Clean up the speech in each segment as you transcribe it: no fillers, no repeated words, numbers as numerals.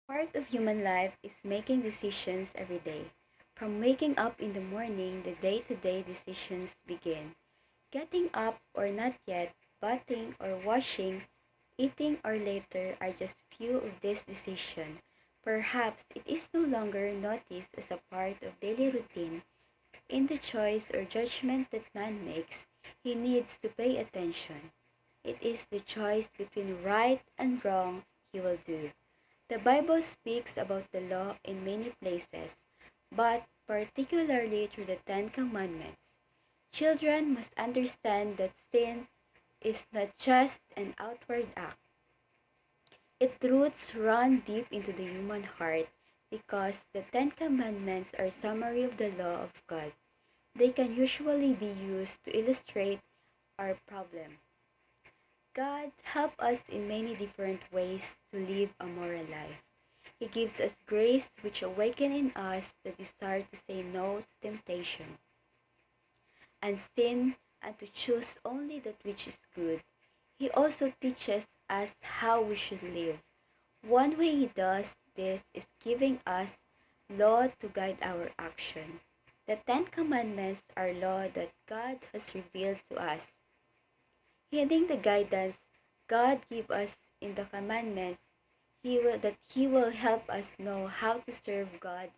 Part of human life is making decisions every day. From waking up in the morning, the day-to-day decisions begin. Getting up or not yet, bathing or washing, eating or later are just few of these decisions. Perhaps it is no longer noticed as a part of daily routine. In the choice or judgment that man makes, he needs to pay attention. It is the choice between right and wrong he will do. The Bible speaks about the law in many places, but particularly through the Ten Commandments. Children must understand that sin is not just an outward act. Its roots run deep into the human heart because the Ten Commandments are a summary of the law of God. They can usually be used to illustrate our problem. God helps us in many different ways to live a moral life. He gives us grace which awakens in us the desire to say no to temptation and sin and to choose only that which is good. He also teaches us how we should live. One way he does this is giving us law to guide our action. The Ten Commandments are law that God has revealed to us. Heeding the guidance God gives us in the commandments, He will help us know how to serve God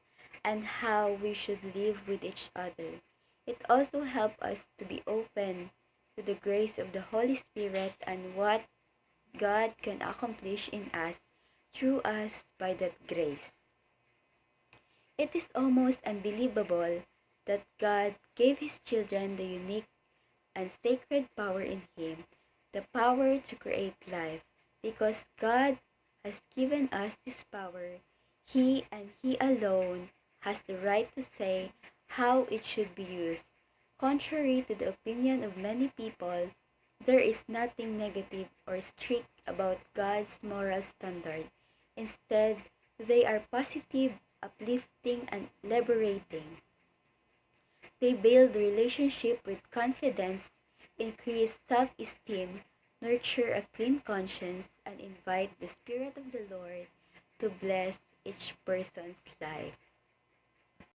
and how we should live with each other. It also helps us to be open to the grace of the Holy Spirit and what God can accomplish in us through us by that grace. It is almost unbelievable that God gave His children the unique and sacred power in Him, the power to create life. Because God has given us this power, He and He alone has the right to say how it should be used. Contrary to the opinion of many people, there is nothing negative or strict about God's moral standard. Instead, they are positive, uplifting, and liberating. They build relationship with confidence, increase self-esteem, nurture a clean conscience, and invite the Spirit of the Lord to bless each person's life.